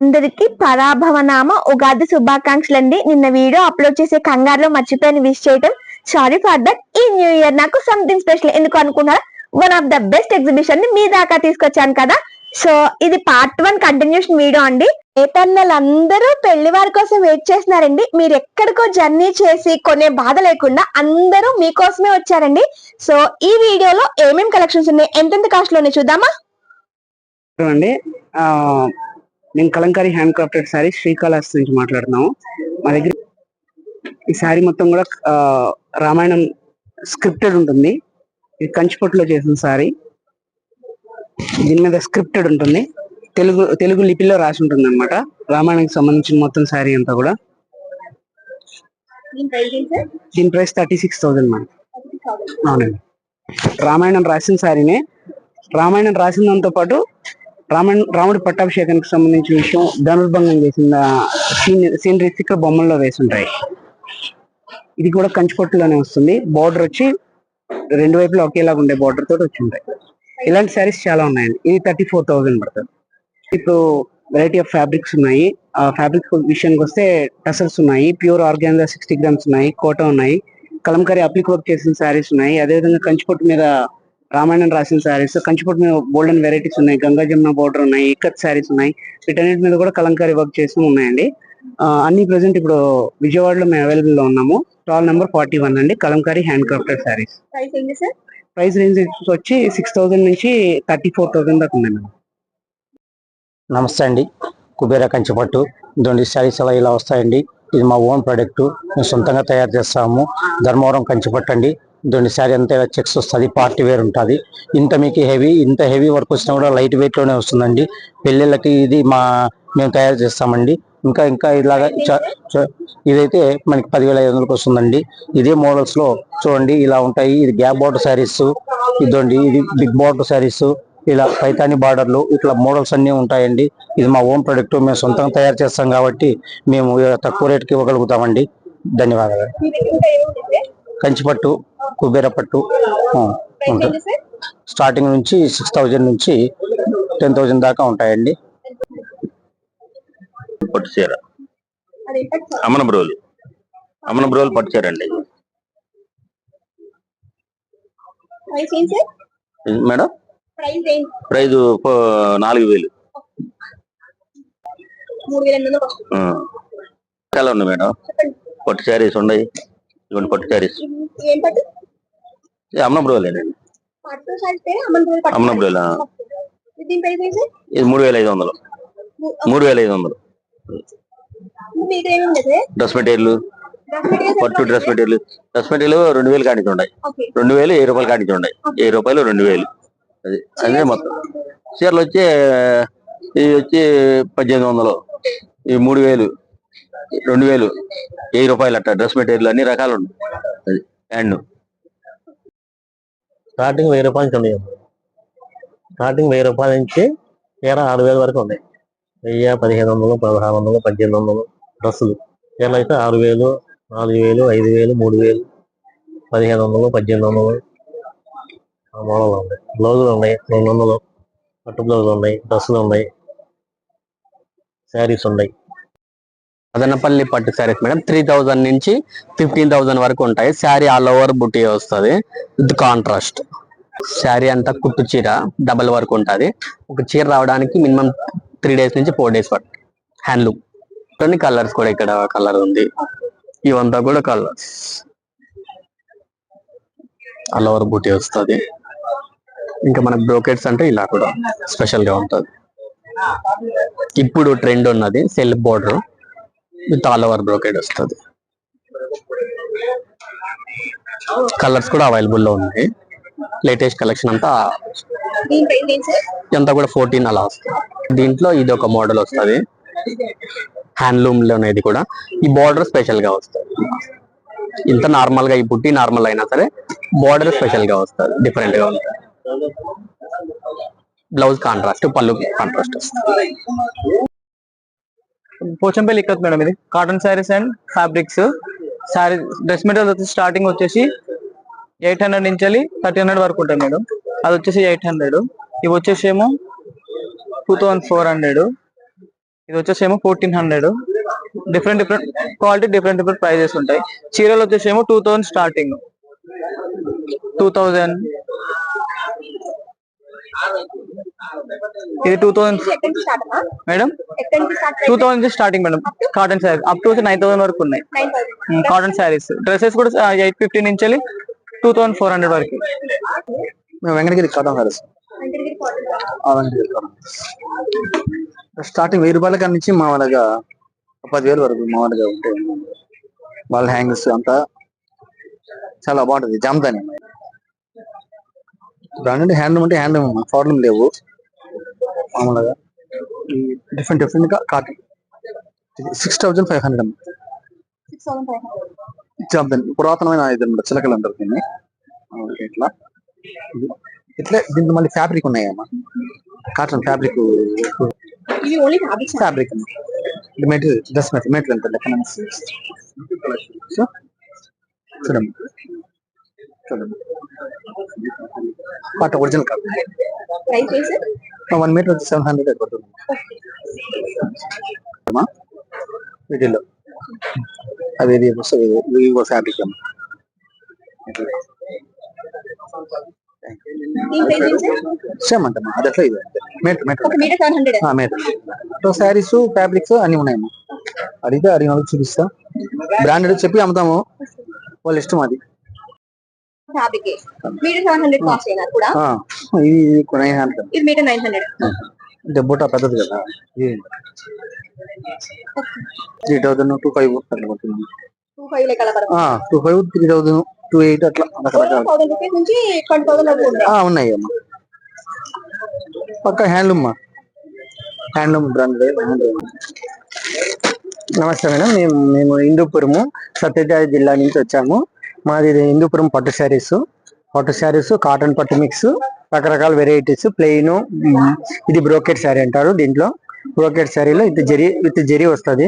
అందరికి పరాభవనామ ఉగాది శుభాకాంక్షలు అండి. నిన్న వీడియో అప్లోడ్ చేసే కంగారులో మర్చిపోయిన విష్ చేయటం, సారీ ఫర్ దట్. ఈ న్యూ ఇయర్ నాకు సంథింగ్ స్పెషల్. ఎందుకు అనుకున్నారా? One of the best exhibition ని మీ దాకా తీసుకొచ్చాను కదా. సో ఇది పార్ట్ 1 కంటిన్యూషన్ వీడియో అండి. అందరూ పెళ్లి వారి కోసం వెయిట్ చేస్తున్నారండి. మీరు ఎక్కడికో జర్నీ చేసి కొనే బాధ లేకుండా అందరూ మీకోసమే వచ్చారండి. సో ఈ వీడియోలో ఏమేమి కలెక్షన్స్ ఉన్నాయి, ఎంతెంత కాస్ట్ లోనే చూద్దామా అండి. నేను కలంకారీ హ్యాండ్ క్రాఫ్టెడ్ శారీ శ్రీకాళహస్తి నుంచి మాట్లాడుతున్నాము. మా దగ్గర ఈ శారీ మొత్తం కూడా రామాయణం స్క్రిప్టెడ్ ఉంటుంది. ఇది కంచిపట్టులో చేసిన శారీ. దీని మీద స్క్రిప్టెడ్ ఉంటుంది, తెలుగు లిపిలో రాసి ఉంటుంది అనమాట. రామాయణానికి సంబంధించిన మొత్తం శారీ అంతా కూడా. దీని ప్రైస్ 36,000 మేడం. అవునండి, రామాయణం రాసిన శారీనే. రామాయణం రాసినంతో పాటు రాముడి పట్టాభిషేకానికి సంబంధించిన విషయం, ధనుర్భంగం చేసిన సీనరీస్ ఇక్కడ బొమ్మల్లో వేసి ఉంటాయి. ఇది కూడా కంచిపట్టులోనే వస్తుంది. బార్డర్ వచ్చి రెండు వైపులా ఒకేలాగా ఉండే బార్డర్ తోటి వచ్చి ఉంటాయి. ఇలాంటి శారీస్ చాలా ఉన్నాయండి. ఇది 34,000 పడుతుంది. ఇప్పుడు వెరైటీ ఆఫ్ ఫ్యాబ్రిక్స్ ఉన్నాయి. ఆ ఫ్యాబ్రిక్ విషయానికి వస్తే టసల్స్ ఉన్నాయి, ప్యూర్ ఆర్గాన్జా 60 గ్రామ్స్ ఉన్నాయి, కోటా ఉన్నాయి, కలంకారీ అప్లిక్ వర్క్ చేసిన శారీస్ ఉన్నాయి. అదేవిధంగా కంచిపట్టు మీద రామాయణం రాసిన శారీస్, కంచిపట్టు మీద గోల్డెన్ వెరైటీస్ ఉన్నాయి, గంగా జమున బోర్డర్ ఉన్నాయి, ఇక్కత్ శారీస్ ఉన్నాయి. వీటన్నిటి మీద కూడా కలంకారీ వర్క్ చేసి ఉన్నాయండి. అన్ని ప్రెసెంట్ ఇప్పుడు విజయవాడలో మేము అవైలబుల్ లో ఉన్నాము. స్టాల్ నెంబర్ 41 అండి, Kalamkari hand crafted saris. Price range వచ్చి 6,000 నుంచి 34,000 దాకా ఉన్నాయి మేడం. నమస్తే అండి, కుబేర కంచిపట్టు దొండి శారీస్ అలా ఇలా వస్తాయండి. ఇది మా ఓన్ ప్రొడక్ట్, మేము సొంతంగా తయారు చేస్తాము. ధర్మవరం కంచిపట్టు అండి. దొండి శారీ అంతా చెక్స్ వస్తుంది, పార్టీ వేర్ ఉంటుంది. ఇంత హెవీ వర్క్ వచ్చినా కూడా లైట్ వెయిట్ లోనే వస్తుందండి. పెళ్ళిళ్ళకి ఇది మేము తయారు చేస్తామండి. ఇంకా ఇలాగా ఇదైతే మనకి 10,500కి వస్తుందండి. ఇదే మోడల్స్ లో చూడండి ఇలా ఉంటాయి. ఇది గ్యాప్ బార్డర్ శారీస్, ఇదండి ఇది బిగ్ బార్డర్ శారీస్, ఇలా పైతాని బార్డర్లు, ఇట్లా మోడల్స్ అన్ని ఉంటాయండి. ఇది మా ఓన్ ప్రొడక్ట్, మేము సొంతంగా తయారు చేస్తాం కాబట్టి మేము తక్కువ రేటుకి ఇవ్వగలుగుతామండి. ధన్యవాదాలు. కంచిపట్టు, కుబేర పట్టు ఉంటుంది. స్టార్టింగ్ నుంచి 6,000 నుంచి 10,000 దాకా ఉంటాయండి. పట్టు చీర అమనబ్రోలు పట్టు చీర అండి మేడం. ప్రైజ్ 4,000. చాలా ఉన్నాయి మేడం. పట్టు శారీస్ ఉన్నాయి, ఇవ్వండి పట్టు శారీస్. అమనబ్రోలేనండి, అమనబ్రోల్. ఇది 3,500. 3,500. డ్రెస్ మెటీరియల్, పట్టు డ్రెస్ మెటీరియల్ 2,000 కాడికి ఉన్నాయి. 2,000, 1000 రూపాయలు కాడికి ఉన్నాయి. 1000 రూపాయలు, 2,000. అదే మొత్తం. చీరలు వచ్చి ఇది వచ్చి 1,800, ఇవి 3,000, 2,000, 1000 రూపాయలు అట్ట. డ్రెస్ మెటీరియల్ అన్ని రకాలు ఉన్నాయి. హ్యాండ్ స్టార్టింగ్ 1000 రూపాయల నుంచి ఉన్నాయి. స్టార్టింగ్ 1000 రూపాయల నుంచి 6,000 వరకు ఉన్నాయి. 1000, 1,500, 1,600, 1,800 డ్రెస్సులు. చీరలు అయితే 6,000, 4,000, 5,000, 3,000, 1,500, 1,800 మోడల్ ఉన్నాయి. బ్లౌజులు ఉన్నాయి 200, పట్టు బ్లౌజులు ఉన్నాయి, డ్రెస్సులు ఉన్నాయి, శారీస్ ఉన్నాయి. మదనపల్లి పట్టు శారీస్ మేడం 3,000 నుంచి 15,000 వరకు ఉంటాయి. శారీ ఆల్ ఓవర్ బుటీ వస్తుంది విత్ కాంట్రాస్ట్. శారీ అంతా కుట్టు చీర, డబల్ వర్క్ ఉంటుంది. ఒక చీర రావడానికి మినిమం 3 days నుంచి 4 days పడుతుంది. హ్యాండ్లూమ్. కొన్ని కలర్స్ కూడా, ఇక్కడ కలర్ ఉంది, ఇవంతా కూడా కలర్స్. ఆల్ ఓవర్ బుటీ వస్తుంది. ఇంకా మన బ్రోకెట్స్ అంటే ఇలా కూడా స్పెషల్ గా ఉంటుంది. ఇప్పుడు ట్రెండ్ ఉన్నది self border with all over brocade వస్తుంది. కలర్స్ కూడా అవైలబుల్ లో ఉన్నాయి. లేటెస్ట్ కలెక్షన్ అంతా కూడా 14 అలా వస్తుంది. దీంట్లో ఇది ఒక మోడల్ వస్తుంది, హ్యాండ్లూమ్ లోనే. ఇది కూడా ఈ బార్డర్ స్పెషల్ గా వస్తుంది. ఇంత నార్మల్ గా ఈ బుట్టి నార్మల్ అయినా సరే బార్డర్ స్పెషల్ గా వస్తుంది, డిఫరెంట్ గా ఉంటుంది. బ్లౌజ్ కాంట్రాస్ట్, పళ్ళు కాంట్రాస్ట్ వస్తుంది. పోచంపల్లి ఇక్కత్ మేడం. ఇది cotton saris and fabrics. Sari dress material వచ్చేసి స్టార్టింగ్ వచ్చేసి 800 నుంచి 1,300 వరకు ఉంటాయి మేడం. అది వచ్చేసి 800. ఇవి వచ్చేసి ఏమో 2,400. ఇది వచ్చేసేమో 1400. డిఫరెంట్ క్వాలిటీ, డిఫరెంట్ ప్రైజెస్ ఉంటాయి. చీరలు వచ్చేసేమో 2000 స్టార్టింగ్. 2000 ఇది 2000 మేడం. 2000 నుంచి starting madam. Cotton sari up to 9000 వరకు ఉన్నాయి. కాటన్ శారీస్, డ్రెస్సెస్ కూడా 850 నుంచి 2400 వరకు. వెంకటగిరి కాటన్ సారీస్ స్టార్టింగ్ 1000 రూపాయల కాడ నుంచి మామూలుగా 10,000 వరకు మామూలుగా ఉంటాయి. వాళ్ళ హ్యాంగ్స్ అంతా చాలా బాగుంటది. జామ్దాని బ్రాండెడ్ హ్యాండ్లూమ్ అంటే హ్యాండ్లూమ్, ఫార్లూమ్ లేవు. మామూలుగా డిఫరెంట్ గా కాటన్ 6500 జామ్దాని పురాతనమైన ఇది చిలకలు అంటారు దీన్ని. ఇట్లా ఇట్లా దీంట్లో మళ్ళీ ఫ్యాబ్రిక్ ఉన్నాయమ్మా. Cotton fabric material, dress material ఎంత లెక్క చూడండి. కాటన్ ఒరిజినల్ కాటన్ 1 మీటర్ వచ్చి 700 పడుతుంది వీటిలో. అది ఫ్యాబ్రిక్ అమ్మా. సేమ్ అంటమ్మా, అది అట్లా ఇది మీటర్ శారీస్ ఫ్యాబ్రిక్స్ అన్ని ఉన్నాయమ్మా. అడిగితే అడిగిన వాళ్ళకి చూపిస్తా. బ్రాండెడ్ చెప్పి అమ్ముతాము, వాళ్ళ ఇష్టం అది. ఇది బుట్ట పెద్దది కదా, 3000, 2500 అట్లా పడుతుంది. 2500, 3000, 2800 అట్లా ఉన్నాయి అమ్మా. పక్క హ్యాండ్లూమ్ బ్రాండెడ్ హ్యాండ్లూమ్. నమస్తే మేడం, మేము హిందూపురము సత్యసాయి జిల్లా నుంచి వచ్చాము. మాది హిందూపురం పట్టు శారీస్, కాటన్ పట్టు మిక్స్, రకరకాల వెరైటీస్, ప్లెయిన్, ఇది బ్రోకెట్ శారీ అంటారు. దీంట్లో బ్రోకెట్ శారీలో విత్ జరీ వస్తుంది.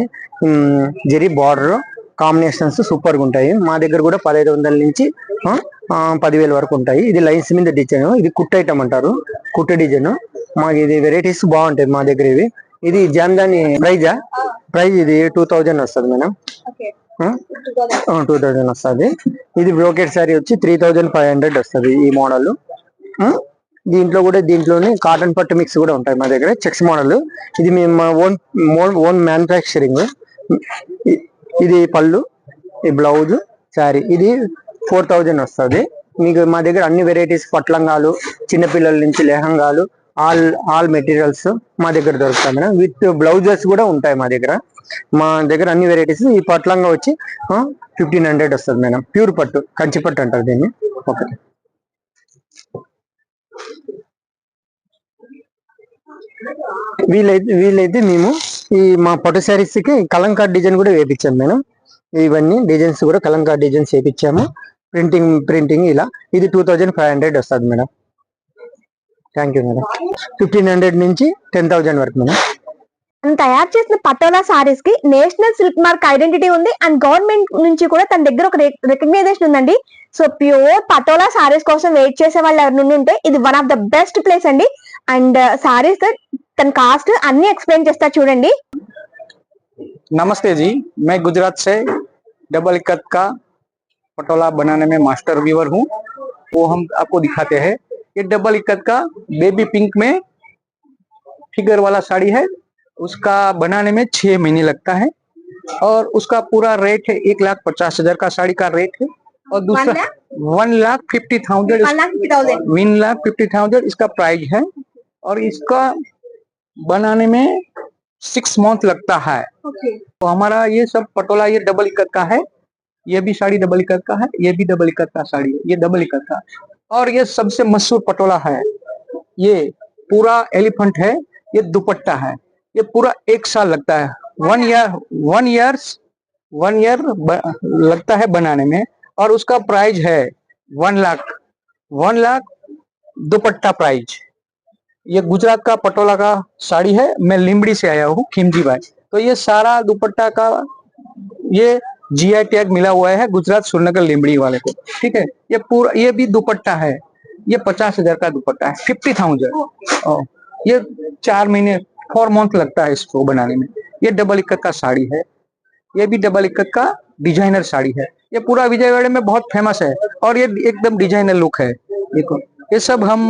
జరీ బార్డర్ కాంబినేషన్స్ సూపర్ గా ఉంటాయి. మా దగ్గర కూడా 1500 నుంచి 10,000 వరకు ఉంటాయి. ఇది లైన్స్ మీద డిజైన్, ఇది కుట్ ఐటమ్ అంటారు, కుట్టు డిజైన్. మాకు ఇది వెరైటీస్ బాగుంటాయి మా దగ్గర. ఇది జామ్దాని ప్రైజ్ ఇది 2000 వస్తుంది మేడం. 2000 వస్తుంది. ఇది బ్రోకెట్ శారీ వచ్చి 3500 వస్తుంది ఈ మోడల్. దీంట్లోనే కాటన్ పట్టు మిక్స్ కూడా ఉంటాయి మా దగ్గర. చెక్స్ మోడల్, ఇది మేము ఓన్ మ్యానుఫ్యాక్చరింగ్. ఇది పళ్ళు, ఈ బ్లౌజ్, శారీ ఇది 4000 వస్తుంది. మీకు మా దగ్గర అన్ని వెరైటీస్, పట్లంగాలు, చిన్నపిల్లల నుంచి లెహంగాలు, ఆల్ మెటీరియల్స్ మా దగ్గర దొరుకుతాయి మేడం. విత్ బ్లౌజెస్ కూడా ఉంటాయి మా దగ్గర. అన్ని వెరైటీస్. ఈ పట్లంగా వచ్చి 1500 వస్తుంది మేడం. ప్యూర్ పట్టు, కంచి పట్టు అంటారు దీన్ని. ఓకే, వీలైతే మేము ఈ మా పట్టు శారీస్ కి కలంకార్ డిజైన్ కూడా వేయించాము మేడం. ఇవన్నీ డిజైన్స్ కూడా కలంకార్ డిజైన్స్ వేయించాము. ప్రింటింగ్ ఇలా. ఇది 2500 వస్తుంది మేడం. Thank you madam. 1500 నుంచి 10,000 వరకు మేడం. తను తయారు చేసిన పటోలా సారీస్ కి నేషనల్ సిల్క్ మార్క్ ఐడెంటిటీ ఉంది అండ్ గవర్నమెంట్ నుంచి కూడా తన దగ్గర ఒక రికగ్నైజేషన్ ఉందండి. సో ప్యూర్ పటోలా సారీస్ కోసం వెయిట్ చేసే వాళ్ళు ఎవరి ఉంటే ఇది one of the best place అండి. అండ్ సారీస్ తన కాస్ట్ అన్ని एक्सप्लेन చేస్తా చూడండి. नमस्ते जी, मैं गुजरात से डबल इक्कत का पटोला बनाने में मास्टर वीवर हूँ. वो हम आपको दिखाते हैं. ये डबल इक्कत का बेबी पिंक में फिगर वाला साड़ी है. उसका बनाने में 6 महीने लगता है और उसका पूरा रेट है 1,50,000 का साड़ी का रेट है. और दूसरा 1,50,000 इसका प्राइस है. और इसका बनाने में 6 मंथ लगता है. तो हमारा ये सब पटोला ये डबल इक्कत का है. ये भी साड़ी डबल इक्कत का है, ये भी डबल इक्कत का साड़ी है, ये डबल इक्कत का. और ये सबसे मशहूर पटोला है. ये पूरा एलिफेंट है. ये दुपट्टा है. ये पूरा 1 साल लगता है. 1 ईयर लगता है बनाने में. और उसका प्राइस है 1 लाख दुपट्टा प्राइस. ये गुजरात का पटोला का साड़ी है. मैं लिम्बड़ी से आया हूँ, खिमजी भाई. तो ये सारा दुपट्टा का ये GI टैग मिला हुआ है गुजरात सुरनगर लिम्बड़ी वाले को. ठीक है. ये पूरा ये भी दुपट्टा है. ये 50,000 का दुपट्टा है. 50,000. ये 4 महीने 4 मंथ लगता है इसको बनाने में। ये डबल इक्कत का साड़ी है, ये भी डबल इक्कत का डिजाइनर साड़ी है। ये पूरा विजयवाड़ा में बहुत फेमस है और ये एकदम डिजाइनर लुक है। देखो ये सब हम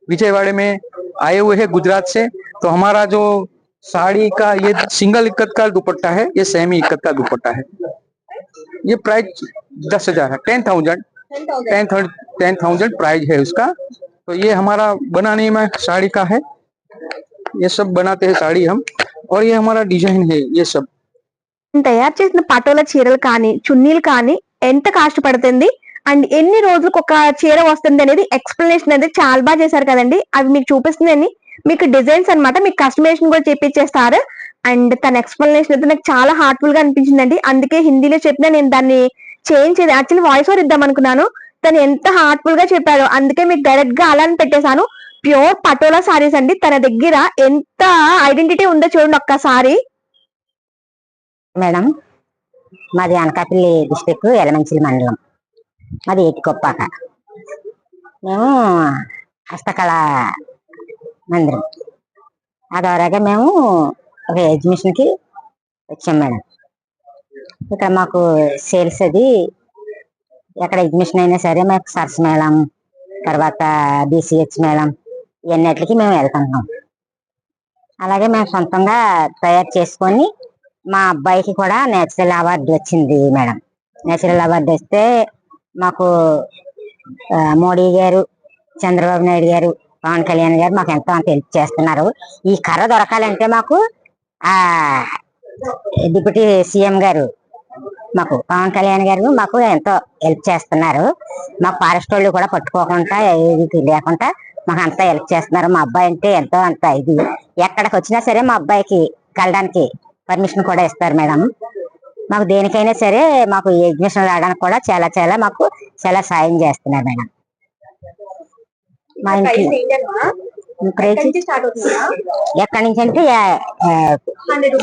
विजयवाड़ा में आए हुए हैं गुजरात से। तो हमारा जो साड़ी का ये सिंगल इक्कत का दुपट्टा है, ये सेमी इक्कत का दुपट्टा है। ये प्राइस 10,000 है, 10,000 प्राइस है उसका। तो ये हमारा बनाने में साड़ी का है, ये सब बनाते हैं साड़ी हम, और ये हमारा डिजाइन है ये सब। తయారు చేసిన పటోల చీరలు కానీ చున్నీలు కానీ ఎంత కాస్ట్ పడుతుంది అండ్ ఎన్ని రోజులకు ఒక చీర వస్తుంది అనేది ఎక్స్ప్లెనేషన్ అనేది చాలా బాగా చేశారు కదండి. అవి మీకు చూపిస్తుందని మీకు డిజైన్స్ అన్నమాట, మీకు కస్టమైజేషన్ కూడా చేపించేస్తారు. అండ్ తన ఎక్స్ప్లెనేషన్ అయితే నాకు చాలా హార్ట్ఫుల్ గా అనిపించిందండి. అందుకే హిందీలో చెప్పినా నేను దాన్ని చేంజ్ చేసి యాక్చువల్లీ వాయిస్ ఓవర్ ఇద్దాం అనుకున్నాను. తను ఎంత హార్ట్ఫుల్ గా చెప్పాడు, అందుకే మీకు డైరెక్ట్ గా అలానే పెట్టేశాను. ప్యూర్ పటోలా సారీస్ అండి. తన దగ్గర ఎంత ఐడెంటిటీ ఉందో చూడండి ఒక్కసారి. మేడం మాది అనకాపల్లి డిస్టిక్ ఎలమంచిలి మండలం, మాది ఏటికొప్పాక. మేము హస్తకళ మందిరం ఆ ద్వారాగా మేము ఒక ఎగ్జిబిషన్ కి వచ్చాం మేడం. ఇక్కడ మాకు సేల్స్ అది ఎక్కడ ఎగ్జిబిషన్ అయినా సరే మాకు సరస్ మేళం, తర్వాత BCH మేళం, ఇవన్నిటికి మేము వెళ్తుంటాం. అలాగే మేము సొంతంగా తయారు చేసుకొని మా అబ్బాయికి కూడా నేచురల్ అవార్డు వచ్చింది మేడం. నేచురల్ అవార్డు వస్తే మాకు మోడీ గారు, చంద్రబాబు నాయుడు గారు, పవన్ కళ్యాణ్ గారు మాకు ఎంతో అంత హెల్ప్ చేస్తున్నారు. ఈ కర్ర దొరకాలంటే మాకు ఆ డిప్యూటీ CM గారు, మాకు పవన్ కళ్యాణ్ గారు మాకు ఎంతో హెల్ప్ చేస్తున్నారు. మాకు ఫారెస్ట్ వాళ్ళు కూడా పట్టుకోకుండా ఏది లేకుండా మాకు అంతా హెల్ప్ చేస్తున్నారు. మా అబ్బాయి అంటే ఎంతో అంత ఇది ఎక్కడికి వచ్చినా సరే మా అబ్బాయికి వెళ్ళడానికి పర్మిషన్ కూడా ఇస్తారు మేడం. మాకు దేనికైనా సరే మాకు ఎగ్జిబిషన్ రావడానికి కూడా చాలా చాలా మాకు చాలా సాయం చేస్తున్నారు మేడం. మా ఇంటి ఎక్కడి నుంచి అంటే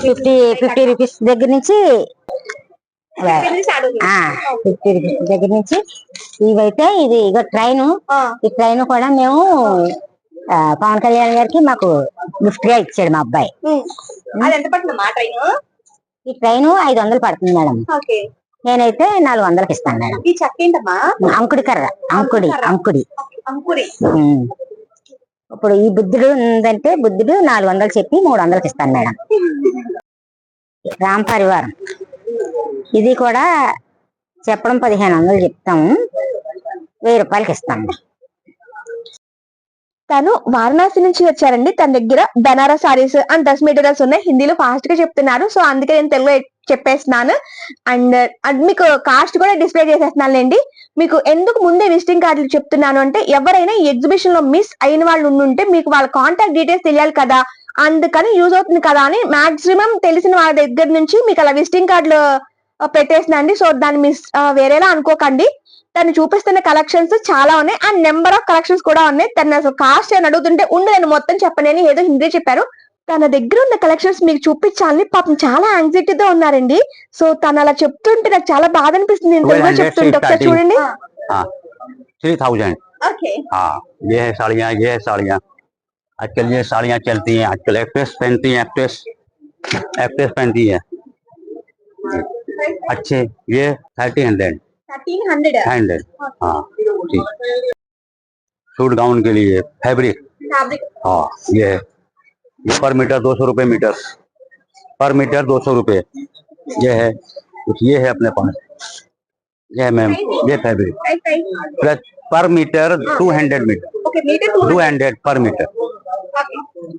50 రూపీస్ దగ్గర నుంచి 50 రూపీస్ దగ్గర నుంచి ఇవైతే ఇది ఇక ట్రైన్, ఈ ట్రైన్ కూడా మేము పవన్ కళ్యాణ్ గారికి మాకు గిఫ్ట్ గా ఇచ్చాడు మా అబ్బాయి. ఈ ట్రైన్ 500 పడుతుంది మేడం, నేనైతే 400కి ఇస్తాను మేడం. అంకుడి కర్ర, అంకుడి. ఇప్పుడు ఈ బుద్ధుడు ఉందంటే బుద్ధుడు 400 చెప్పి 300కి ఇస్తాను మేడం. రామ్ పరివారం ఇది కూడా చెప్పడం 1500 చెప్తాము, 1000 రూపాయలకి ఇస్తాను. తను వారణాసి నుంచి వచ్చారండి. తన దగ్గర Banaras saris and dress materials ఉన్నాయి. హిందీలో ఫాస్ట్ గా చెప్తున్నారు, సో అందుకే నేను తెలుగులో చెప్పేస్తున్నాను. అండ్ మీకు కాస్ట్ కూడా డిస్ప్లే చేసేస్తున్నానులేండి. మీకు ఎందుకు ముందే విజిటింగ్ కార్డులు చెప్తున్నాను అంటే, ఎవరైనా ఈ ఎగ్జిబిషన్ లో మిస్ అయిన వాళ్ళు ఉంటే మీకు వాళ్ళ కాంటాక్ట్ డీటెయిల్స్ తెలియాలి కదా, అందుకని యూజ్ అవుతుంది కదా అని మాక్సిమం తెలిసిన వాళ్ళ దగ్గర నుంచి మీకు అలా విజిటింగ్ కార్డులు పెట్టేసినండి. సో దాన్ని మిస్ వేరేలా అనుకోకండి. తను చూపిస్తున్న కలెక్షన్స్ చాలా ఉన్నాయి అండ్ నెంబర్ ఆఫ్ కలెక్షన్స్ కూడా ఉన్నాయి. తను అసలు కాస్ట్ అని అడుగుతుంటే ఉండి నేను మొత్తం చెప్పనని ఏదో హిందీ చెప్పారు. తన దగ్గర ఉన్న కలెక్షన్స్ మీకు చూపించాలని పాపం చాలా యాంగ్జైటీతో ఉన్నారండి. సో తను అలా చెప్తుంటే నాకు చాలా బాధ అనిపిస్తుంది. చెప్తుంటే ఒకసారి చూడండి. 3000 हाँ, ये है साड़ियाँ, ये है साड़ियाँ। आजकल ये साड़ियाँ चलती हैं, आजकल एक्ट्रेस पहनती हैं, एक्ट्रेस पहनती है अच्छे। ये 1300 हाँ जी। सूट गाउन के लिए फैब्रिक, हाँ ये पर मीटर 200 रुपये मीटर, पर मीटर 200 रुपये। ये है कुछ, ये है अपने पास, ये है मैम, ये फैब्रिक प्लस पर मीटर 200 मीटर, 200 पर मीटर।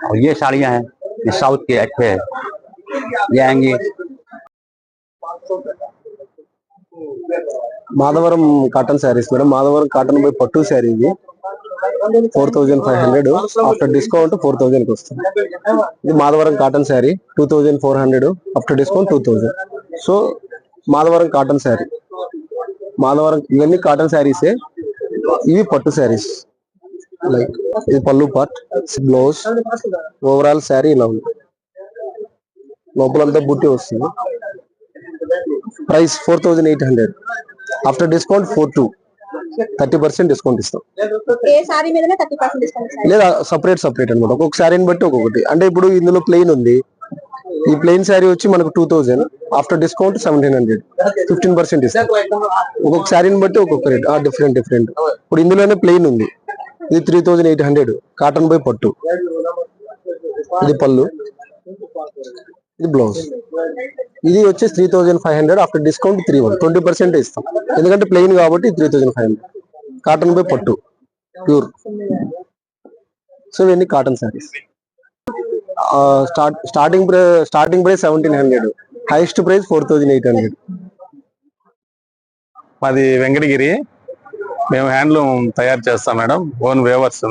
और ये साड़ियाँ हैं, ये साउथ के अच्छे हैं, ये आएंगी। Madhavaram cotton saris madam. Madhavaram cotton by పట్టు శారీ ఇది 4500, ఆఫ్టర్ డిస్కౌంట్ 4000కి వస్తుంది. ఇది Madhavaram cotton sari 2400, after discount 2000. So Madhavaram cotton sari, Madhavaram ఇవన్నీ కాటన్ శారీసే. ఇవి పట్టు శారీస్. లైక్ ఇది పళ్ళు పార్ట్, బ్లౌజ్, ఓవరాల్ శారీ ఇలా ఉంది. లోపలంతా బుట్టి వస్తుంది. Price 4800, after discount 42. 30% డిస్కౌంట్ ఇస్తాం. ఏ సారీ మీద 30% డిస్కౌంట్ లేదా సపరేట్ అనమాట, ఒక్కొక్క శారీని బట్టి ఒక్కొక్కటి. అంటే ఇప్పుడు ఇందులో ప్లెయిన్ ఉంది, ఈ ప్లెయిన్ శారీ వచ్చి మనకు 2000, ఆఫ్టర్ డిస్కౌంట్ 1700, 15% ఇస్తాం. ఒక్కొక్క శారీని బట్టి ఒక్కొక్క రేట్ డిఫరెంట్. ఇప్పుడు ఇందులోనే ప్లెయిన్ ఉంది, ఇది 3800 కాటన్ బై పట్టు. ఇది పళ్ళు, ఇది బ్లౌజ్. ఇది వచ్చేసి 3500, ఆఫ్టర్ డిస్కౌంట్ 20% ఇస్తాం. ఎందుకంటే ప్లెయిన్ కాబట్టి 3500 కాటన్ బై పట్టు ప్యూర్. సో ఇవన్నీ cotton saris. Starting price 1700, highest price 4800. మాది వెంకటగిరి. మేము హ్యాండ్లూమ్ తయారు చేస్తాం మేడం, ఓన్ వేవర్స్.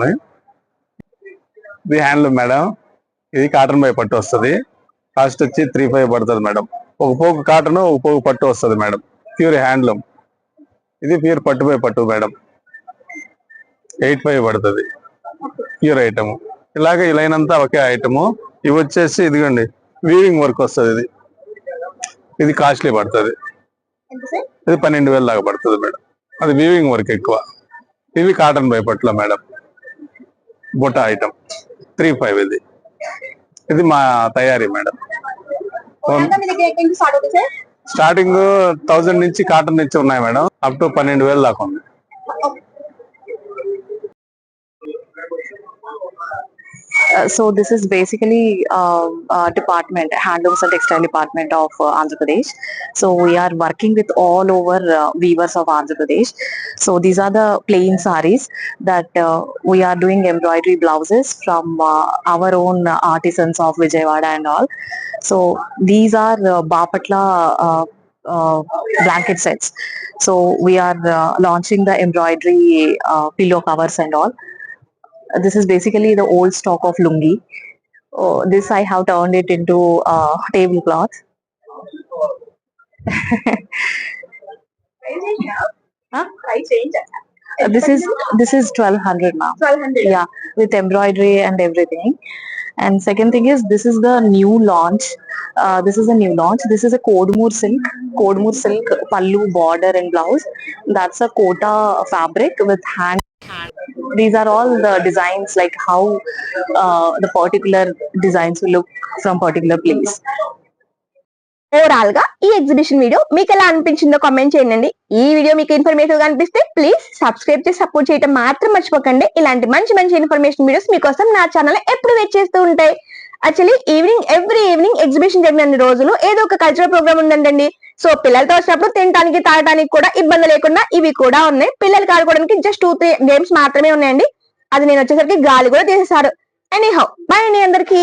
ఇది హ్యాండ్లూమ్ మేడం, ఇది కాటన్ బై పట్టు వస్తుంది. కాస్ట్ వచ్చి 3500 పడుతుంది మేడం. ఒక పోగు కాటన్, ఒక పోగు పట్టు వస్తుంది మేడం, ప్యూర్ హ్యాండ్లూమ్. ఇది ప్యూర్ పట్టు బై పట్టు మేడం, 8500 పడుతుంది ప్యూర్ ఐటమ్. ఇలాగే ఇలానంతా ఒకే ఐటము. ఇవి వచ్చేసి ఇదిగోండి వీవింగ్ వర్క్ వస్తుంది. ఇది కాస్ట్లీ పడుతుంది, ఇది 12,000 దాకా పడుతుంది మేడం. అది వీవింగ్ వర్క్ ఎక్కువ. ఇవి కాటన్ బై పట్టులో మేడం, బుట్ట ఐటమ్ 3500. ఇది మా తయారీ మేడం. స్టార్టింగ్ 1000 నుంచి కాటన్ నుంచి ఉన్నాయి మేడం, అప్ టు 12,000 దాకా ఉంది. So this is basically department, handlooms and textile department of Andhra Pradesh. So we are working with all over weavers of Andhra Pradesh. So these are the plain sarees that we are doing embroidery blouses from our own artisans of Vijayawada and all. So these are Bapatla blanket sets. So we are launching the embroidery pillow covers and all. This is basically the old stock of lungi. This I have turned it into tablecloth. This is 1200 now. 1200. Yeah, with embroidery and everything. And second thing is, this is the new launch. This is a new launch. This is a Kodmur silk pallu border and blouse. That's a kota fabric with hand. These are all the designs, like how the particular designs will look from particular place. Overall గా ఈ exhibition video మీకు ఎలా అనిపించిందో comment చేయండి. ఈ video మీకు informative గా అనిపిస్తే ప్లీజ్ సబ్స్క్రైబ్ చేసి సపోర్ట్ చేయడం మాత్రం మర్చిపోకండి. ఇలాంటి మంచి ఇన్ఫర్మేషన్ వీడియోస్ మీకోసం నా ఛానల్ ఎప్పుడు వెయిట్ చేస్తూ ఉంటాయి. యాక్చువల్లీ ఎవ్రీ ఈవినింగ్ ఎగ్జిబిషన్ జరిగిన రోజులు ఏదో ఒక కల్చరల్ ప్రోగ్రామ్ ఉందండి. సో పిల్లలతో వచ్చినప్పుడు తినడానికి తాగడానికి కూడా ఇబ్బంది లేకుండా ఇవి కూడా ఉన్నాయి. పిల్లలకి ఆడుకోవడానికి జస్ట్ 2-3 గేమ్స్ మాత్రమే ఉన్నాయండి. అది నేను వచ్చేసరికి గాలి కూడా తీసేశారు. ఎనీహౌ బై అండి అందరికి.